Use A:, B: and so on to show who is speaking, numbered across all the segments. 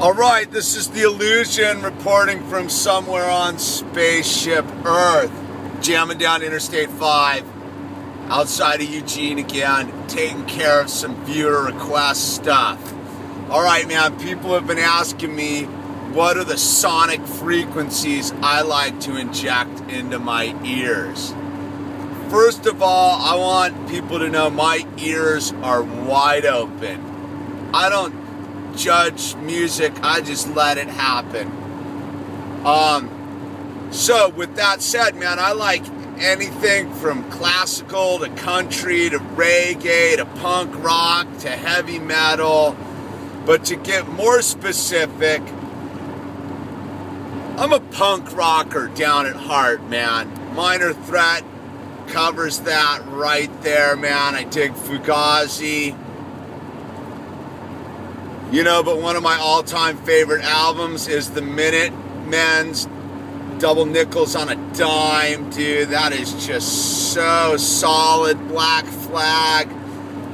A: All right, this is the Illusion reporting from somewhere on Spaceship Earth, jamming down Interstate 5, outside of Eugene again, taking care of some viewer request stuff. All right, man, people have been asking me what are the sonic frequencies I like to inject into my ears. First of all, I want people to know my ears are wide open. I don't judge music, I just let it happen. So with that said, man, I like anything from classical to country to reggae to punk rock to heavy metal. But to get more specific, I'm a punk rocker down at heart, man. Minor Threat covers that right there, man. I dig Fugazi. You know, but one of my all-time favorite albums is the Minutemen's Double Nickels on a Dime, dude. That is just so solid. Black Flag.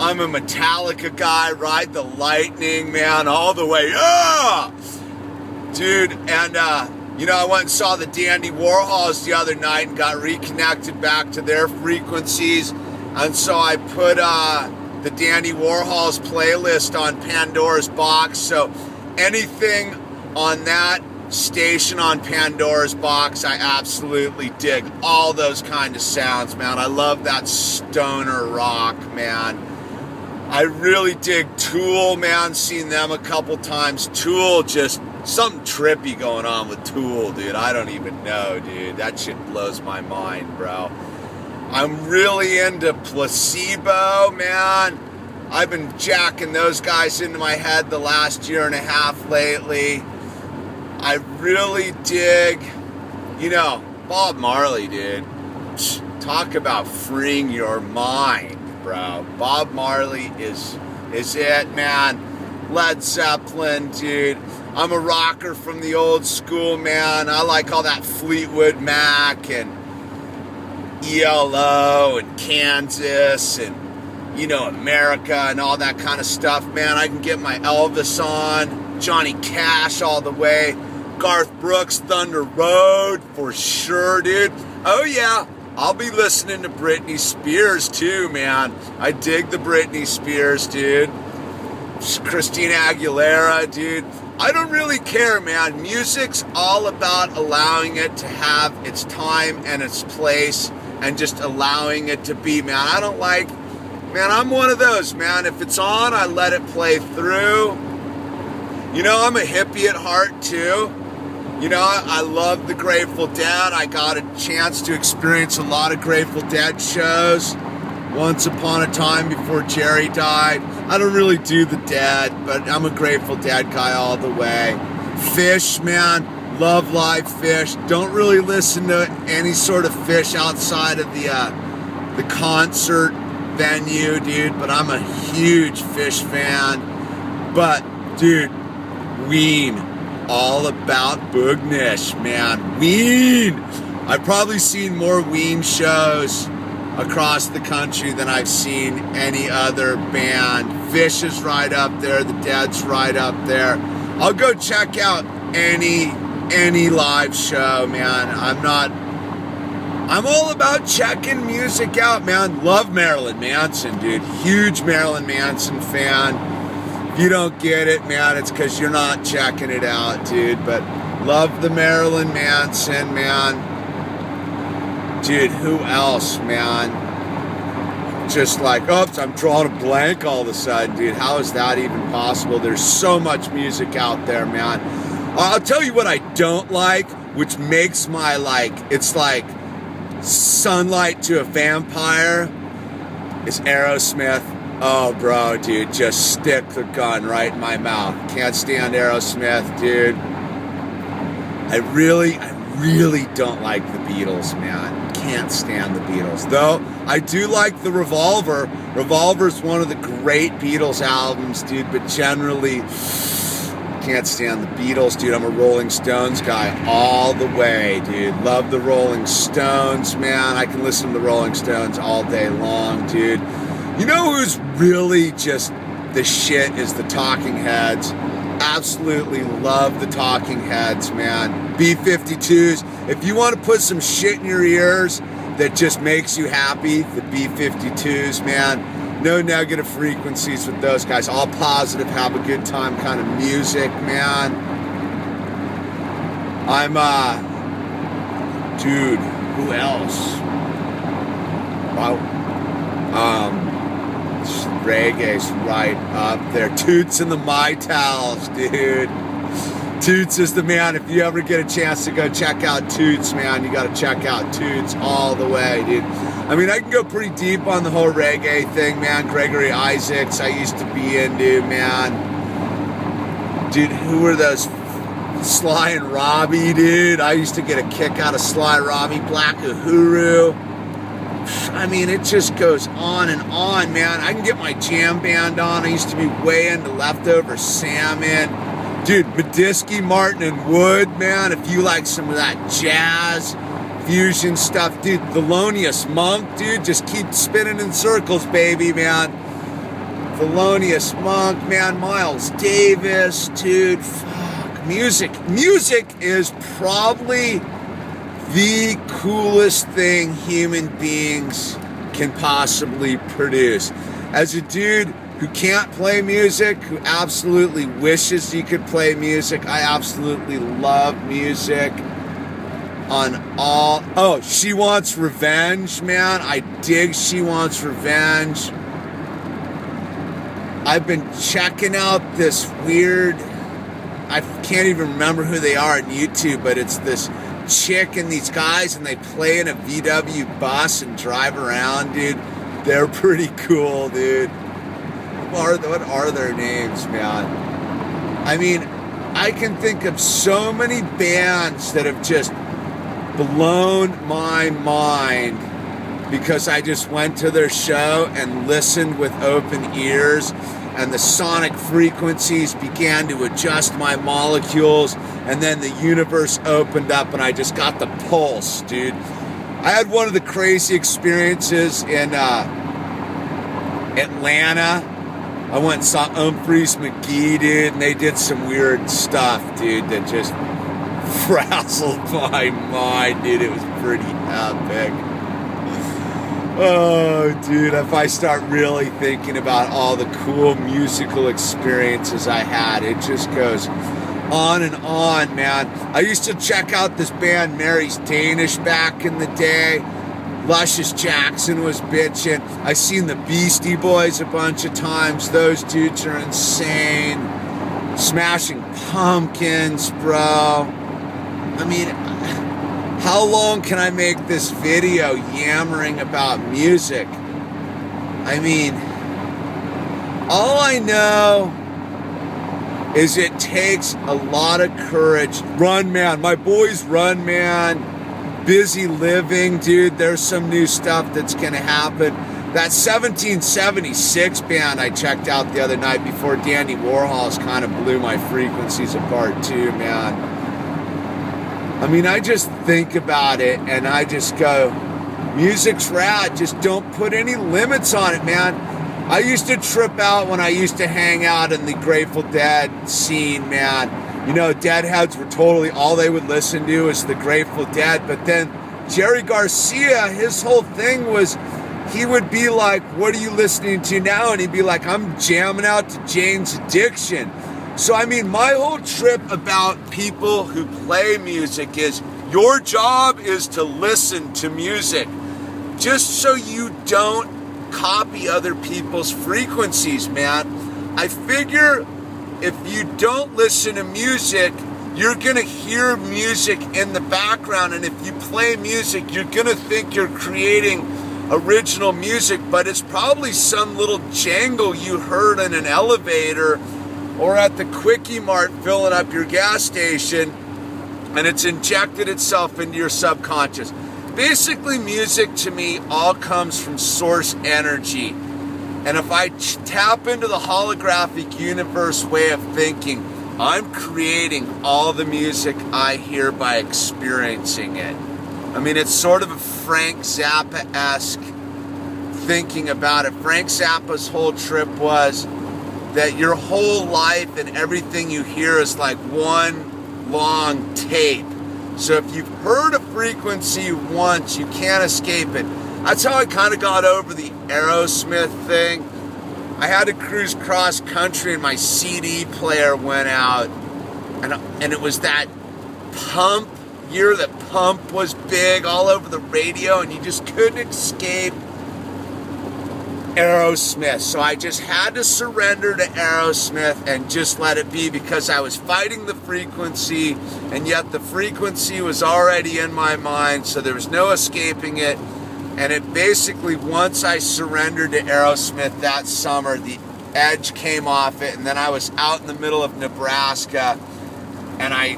A: I'm a Metallica guy. Ride the Lightning, man, all the way. Ah! Dude, and, you know, I went and saw the Dandy Warhols the other night and got reconnected back to their frequencies. And so I put, the Dandy Warhols playlist on Pandora's Box, so anything on that station on Pandora's Box, I absolutely dig. All those kind of sounds, man. I love that stoner rock, man. I really dig Tool, man. Seen them a couple times. Tool, just something trippy going on with Tool, dude. I don't even know, dude. That shit blows my mind, bro. I'm really into Placebo, man. I've been jacking those guys into my head the last year and a half lately. I really dig, you know, Bob Marley, dude. Talk about freeing your mind, bro. Bob Marley is it, man. Led Zeppelin, dude. I'm a rocker from the old school, man. I like all that Fleetwood Mac and ELO and Kansas and, you know, America and all that kind of stuff, man. I can get my Elvis on, Johnny Cash all the way, Garth Brooks, Thunder Road for sure, dude. Oh yeah, I'll be listening to Britney Spears too, man. I dig the Britney Spears, dude. Christina Aguilera, dude. I don't really care, man. Music's all about allowing it to have its time and its place and just allowing it to be, man. I don't like, man, I'm one of those, man. If it's on, I let it play through. You know, I'm a hippie at heart, too. You know, I love the Grateful Dead. I got a chance to experience a lot of Grateful Dead shows once upon a time before Jerry died. I don't really do the Dead, but I'm a Grateful Dead guy all the way. Fish, man. Love live Fish. Don't really listen to any sort of Fish outside of the concert venue, dude. But I'm a huge Fish fan. But, dude, Ween. All about Boognish, man. Ween! I've probably seen more Ween shows across the country than I've seen any other band. Fish is right up there. The Dead's right up there. I'll go check out any live show, man. I'm all about checking music out, man. Love Marilyn Manson, dude. Huge Marilyn Manson fan. If you don't get it, man, it's because you're not checking it out, dude. But love the Marilyn Manson, man. Dude, who else, man? Just like, oops, I'm drawing a blank all of a sudden, dude. How is that even possible? There's so much music out there, man. I'll tell you what I don't like, which makes my, it's like sunlight to a vampire, is Aerosmith. Oh, bro, dude, just stick the gun right in my mouth. Can't stand Aerosmith, dude. I really don't like the Beatles, man. Can't stand the Beatles. Though, I do like the Revolver. Revolver's one of the great Beatles albums, dude, but generally can't stand the Beatles, dude. I'm a Rolling Stones guy all the way, dude. Love the Rolling Stones, man. I can listen to the Rolling Stones all day long, dude. You know who's really just the shit is the Talking Heads. Absolutely love the Talking Heads, man. B-52s. If you want to put some shit in your ears that just makes you happy, the B-52s, man. No negative frequencies with those guys. All positive, have a good time kind of music, man. Dude, who else? Wow. Reggae's right up there. Toots and the Mytals, dude. Toots is the man. If you ever get a chance to go check out Toots, man, you got to check out Toots all the way, dude. I mean, I can go pretty deep on the whole reggae thing, man. Gregory Isaacs, I used to be into, man. Dude, who were those? Sly and Robbie, dude. I used to get a kick out of Sly Robbie, Black Uhuru. I mean, it just goes on and on, man. I can get my jam band on. I used to be way into Leftover Salmon. Dude, Medeski, Martin, and Wood, man. If you like some of that jazz fusion stuff, dude. Thelonious Monk, dude. Just keep spinning in circles, baby, man. Thelonious Monk, man. Miles Davis, dude. Fuck. Music is probably the coolest thing human beings can possibly produce. As a dude who can't play music, who absolutely wishes he could play music, I absolutely love music on all... Oh, She Wants Revenge, man. I dig She Wants Revenge. I've been checking out this weird... I can't even remember who they are on YouTube, but it's this chick and these guys, and they play in a VW bus and drive around, dude. They're pretty cool, dude. What are their names, man? I mean, I can think of so many bands that have just blown my mind because I just went to their show and listened with open ears, and the sonic frequencies began to adjust my molecules, and then the universe opened up and I just got the pulse, dude. I had one of the crazy experiences in Atlanta. I went and saw Humphreys McGee, dude, and they did some weird stuff, dude, that just frazzled my mind, dude. It was pretty epic. Oh, dude, if I start really thinking about all the cool musical experiences I had, it just goes on and on, man. I used to check out this band, Mary's Danish, back in the day. Luscious Jackson was bitching. I seen the Beastie Boys a bunch of times. Those dudes are insane. Smashing Pumpkins, bro. I mean, how long can I make this video yammering about music? I mean, all I know is it takes a lot of courage. Run Man, my boys Run Man, Busy Living, dude, there's some new stuff that's gonna happen. That 1776 band I checked out the other night before Dandy Warhol's kind of blew my frequencies apart too, man. I mean, I just think about it and I just go, music's rad, just don't put any limits on it, man. I used to trip out when I used to hang out in the Grateful Dead scene, man. You know, Deadheads were totally, all they would listen to was the Grateful Dead. But then Jerry Garcia, his whole thing was, he would be like, what are you listening to now? And he'd be like, I'm jamming out to Jane's Addiction. So, I mean, my whole trip about people who play music is, your job is to listen to music. Just so you don't copy other people's frequencies, man. I figure if you don't listen to music, you're gonna hear music in the background, and if you play music, you're gonna think you're creating original music, but it's probably some little jangle you heard in an elevator or at the Quickie Mart filling up your gas station, and it's injected itself into your subconscious. Basically, music to me all comes from source energy. And if I tap into the holographic universe way of thinking, I'm creating all the music I hear by experiencing it. I mean, it's sort of a Frank Zappa-esque thinking about it. Frank Zappa's whole trip was, that your whole life and everything you hear is like one long tape. So if you've heard a frequency once, you can't escape it. That's how I kind of got over the Aerosmith thing. I had to cruise cross country and my CD player went out, and it was that Pump year that Pump was big all over the radio, and you just couldn't escape Aerosmith. So I just had to surrender to Aerosmith and just let it be, because I was fighting the frequency, and yet the frequency was already in my mind, so there was no escaping it. And it basically, once I surrendered to Aerosmith that summer, the edge came off it, and then I was out in the middle of Nebraska, and I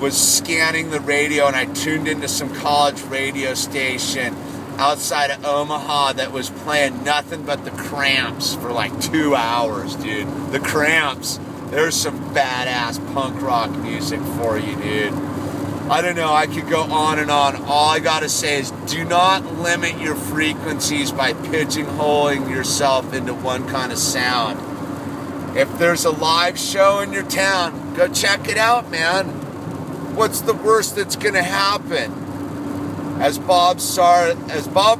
A: was scanning the radio, and I tuned into some college radio station outside of Omaha that was playing nothing but the Cramps for like 2 hours, dude. The Cramps. There's some badass punk rock music for you, dude. I don't know, I could go on and on. All I gotta say is, do not limit your frequencies by pigeonholing yourself into one kind of sound. If there's a live show in your town, go check it out, man. What's the worst that's gonna happen? As Bob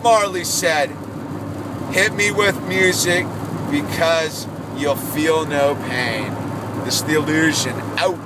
A: Marley said, hit me with music because you'll feel no pain. This is The Illusion, out.